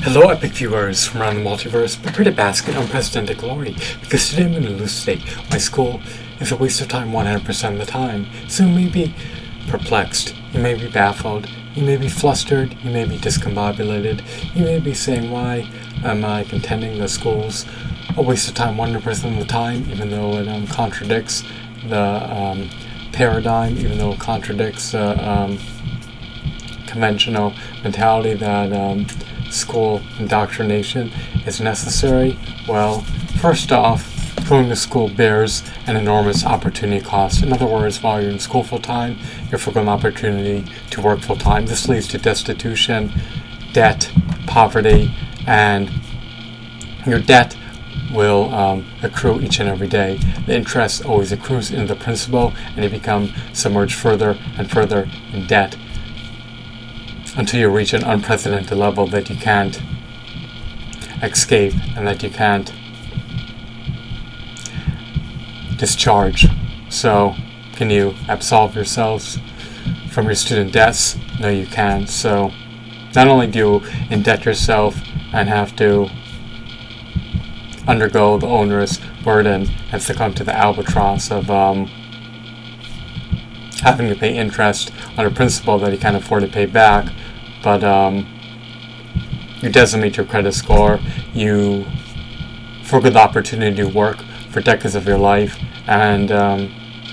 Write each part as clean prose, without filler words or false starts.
Hello epic viewers from around the multiverse, prepare to bask in unprecedented glory, because today I'm going to elucidate why school is a waste of time 100% of the time. So you may be perplexed, you may be baffled, you may be flustered, you may be discombobulated, you may be saying, why am I contending that school's a waste of time 100% of the time, even though it contradicts the paradigm, even though it contradicts the conventional mentality that school indoctrination is necessary. Well, first off, going to school bears an enormous opportunity cost. In other words, while you're in school full-time, you're forgoing an opportunity to work full-time. This leads to destitution, debt, poverty, and your debt will accrue each and every day. The interest always accrues in the principal, and you become submerged further and further in debt until you reach an unprecedented level that you can't escape and that you can't discharge. So, can you absolve yourselves from your student debts? No, you can't. So, not only do you indebt yourself and have to undergo the onerous burden and succumb to the albatross of having to pay interest on a principal that you can't afford to pay back, but you decimate your credit score, you forgo the opportunity to work for decades of your life, and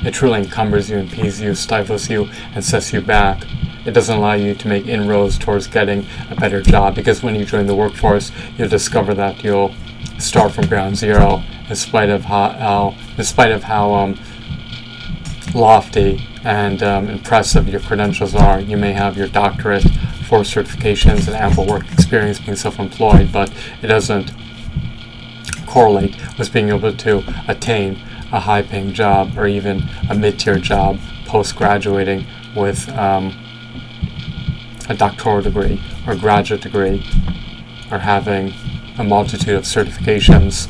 it truly encumbers you, impedes you, stifles you, and sets you back. It doesn't allow you to make inroads towards getting a better job, because when you join the workforce, you'll discover that you'll start from ground zero, in spite of how lofty and impressive your credentials are. You may have your doctorate, 4 certifications, and ample work experience being self-employed, but it doesn't correlate with being able to attain a high-paying job or even a mid-tier job post-graduating with a doctoral degree or graduate degree, or having a multitude of certifications.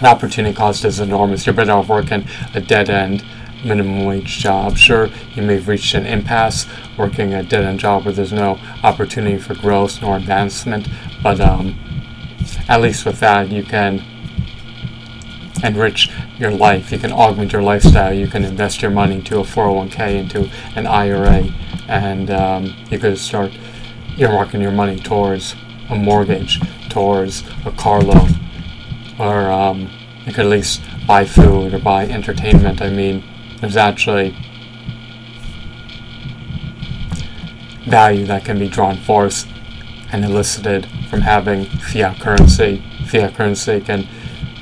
The opportunity cost is enormous. You're better off working a dead-end minimum wage job. Sure, you may have reached an impasse working a dead-end job where there's no opportunity for growth nor advancement, but at least with that you can enrich your life, you can augment your lifestyle, you can invest your money into a 401k, into an IRA, and you could start earmarking your money towards a mortgage, towards a car loan, or you could at least buy food or buy entertainment. I mean, there's actually value that can be drawn forth and elicited from having fiat currency. Fiat currency can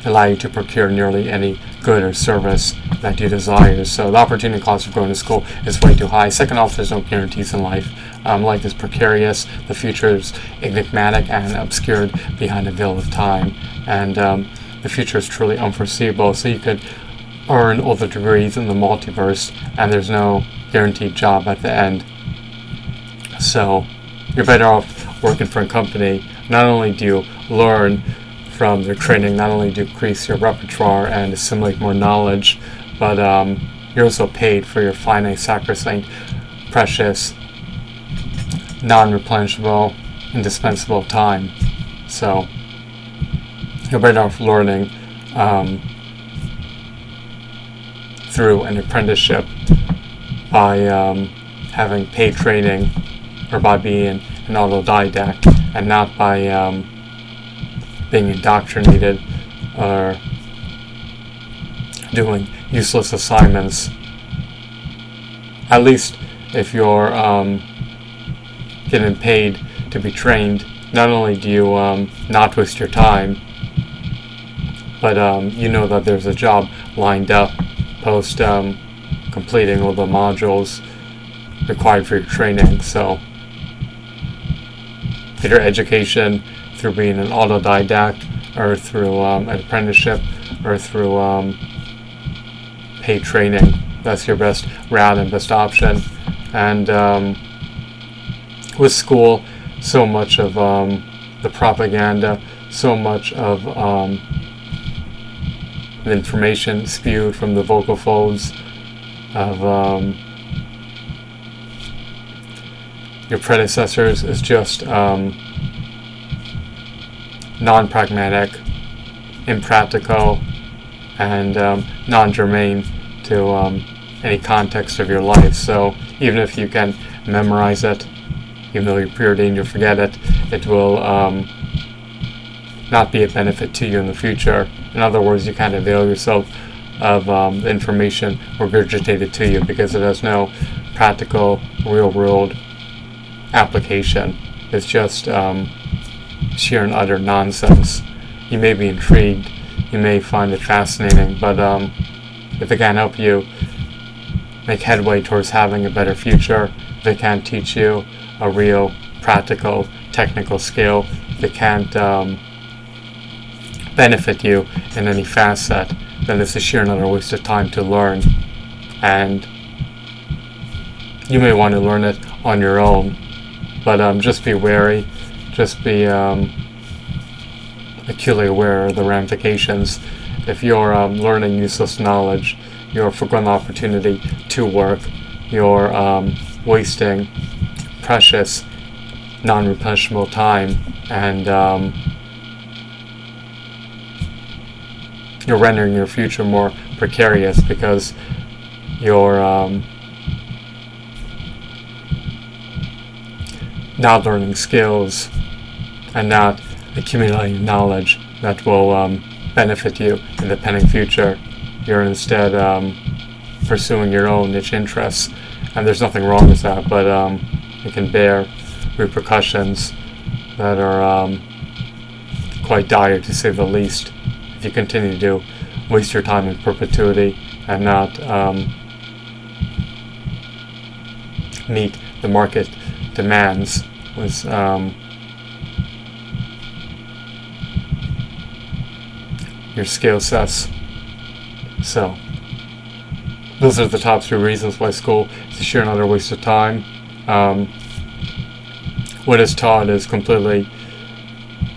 allow you to procure nearly any good or service that you desire. So the opportunity cost of going to school is way too high. Second off, there's no guarantees in life. Life is precarious, the future is enigmatic and obscured behind a veil of time, and the future is truly unforeseeable. So you could earn all the degrees in the multiverse, and there's no guaranteed job at the end. So you're better off working for a company. Not only do you learn from their training, not only do you increase your repertoire and assimilate more knowledge, but you're also paid for your finite, sacrosanct, precious, non-replenishable, indispensable time. So you're better off learning through an apprenticeship, by having paid training, or by being an autodidact, and not by being indoctrinated or doing useless assignments. At least if you're getting paid to be trained, not only do you not waste your time, but you know that there's a job lined up post completing all the modules required for your training. So get your education through being an autodidact, or through an apprenticeship, or through paid training. That's your best route and best option. And with school, so much of the propaganda, so much of the information spewed from the vocal folds of your predecessors is just non-pragmatic, impractical, and non-germane to any context of your life. So even if you can memorize it, even though you're preordained to forget it, it will not be a benefit to you in the future. In other words, you can't avail yourself of the information regurgitated to you because it has no practical, real-world application. It's just sheer and utter nonsense. You may be intrigued, you may find it fascinating, but if it can't help you make headway towards having a better future, if it can't teach you a real, practical, technical skill, if it can't benefit you in any facet, then it's a sheer and utter waste of time to learn. And you may want to learn it on your own, but just be wary, just be acutely aware of the ramifications. If you're learning useless knowledge, you're forgoing the opportunity to work, you're wasting precious, non-replenishable time, and you're rendering your future more precarious because you're not learning skills and not accumulating knowledge that will benefit you in the pending future. You're instead pursuing your own niche interests, and there's nothing wrong with that, but it can bear repercussions that are quite dire, to say the least, if you continue to waste your time in perpetuity and not meet the market demands with your skill sets. So those are the top 3 reasons why school is a sheer and utter waste of time. What is taught is completely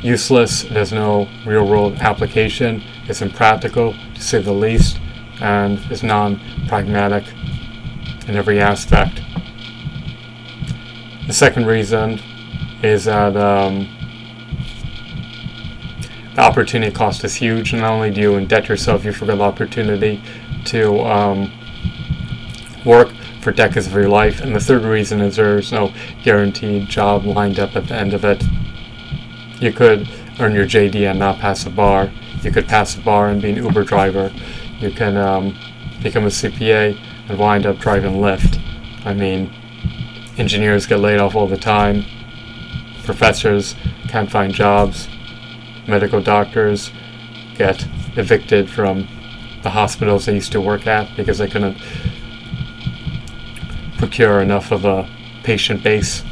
useless. It has no real-world application. It's impractical, to say the least, and is non-pragmatic in every aspect. The second reason is that the opportunity cost is huge. Not only do you indebt yourself, you forget the opportunity to work for decades of your life. And the third reason is there's no guaranteed job lined up at the end of it. You could earn your JD and not pass a bar. You could pass a bar and be an Uber driver. You can become a CPA and wind up driving Lyft. I mean, engineers get laid off all the time. Professors can't find jobs. Medical doctors get evicted from the hospitals they used to work at because they couldn't procure enough of a patient base.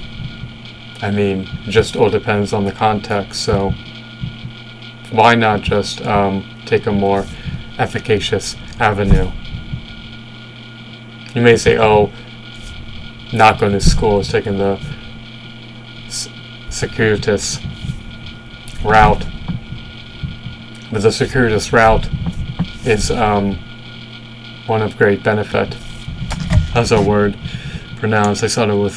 I mean, it just all depends on the context, so why not just take a more efficacious avenue? You may say, oh, not going to school is taking the circuitous route, but the circuitous route is one of great benefit. How's that word pronounced? I started with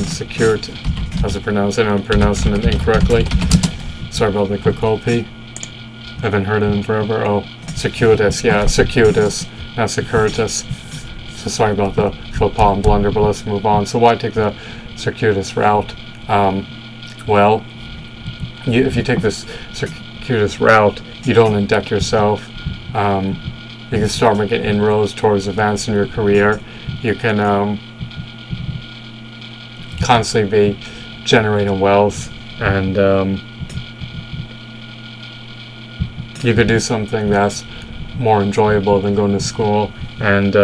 security. How's it pronounced? I know I'm pronouncing it incorrectly. Sorry about the Kokolpi. I haven't heard of him forever. Oh, circuitous. Yeah, circuitous, not circuitous. So sorry about the faux pas and blunder, but let's move on. So why take the circuitous route? Well, if you take this circuitous route, you don't indebt yourself. You can start making inroads towards advancing your career. You can constantly be generating wealth, and you could do something that's more enjoyable than going to school, and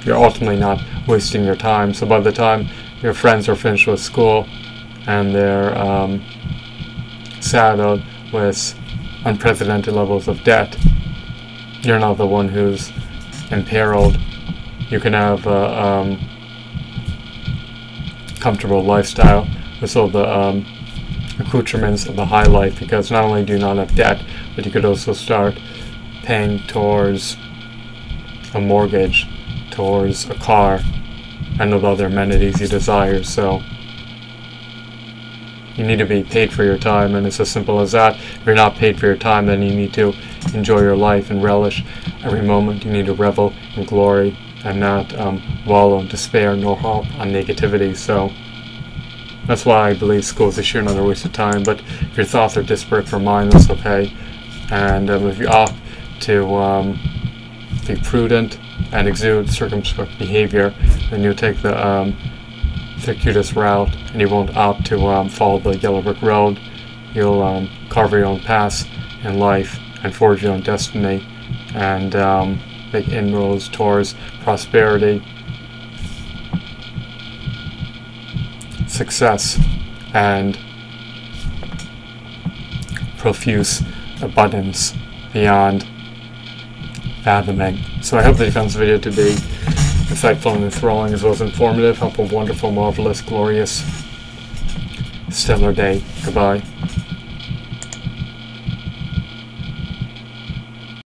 you're ultimately not wasting your time. So by the time your friends are finished with school and they're saddled with unprecedented levels of debt, you're not the one who's imperiled. You can have a comfortable lifestyle with all the accoutrements of the high life, because not only do you not have debt, but you could also start paying towards a mortgage, towards a car, and of other amenities you desire. So you need to be paid for your time, and it's as simple as that. If you're not paid for your time, then you need to enjoy your life and relish every moment. You need to revel in glory and not wallow in despair nor harp on negativity. So that's why I believe school is a sheer another waste of time. But if your thoughts are disparate from mine, that's okay. And if you opt to be prudent and exude circumspect behavior, then you'll take the circuitous route, and you won't opt to follow the yellow brick road. You'll carve your own paths in life and forge your own destiny, and make inroads towards prosperity, success, and profuse abundance beyond fathoming. So I hope that you found this video to be insightful and enthralling, as well as informative. Have a wonderful, marvelous, glorious, stellar day. Goodbye.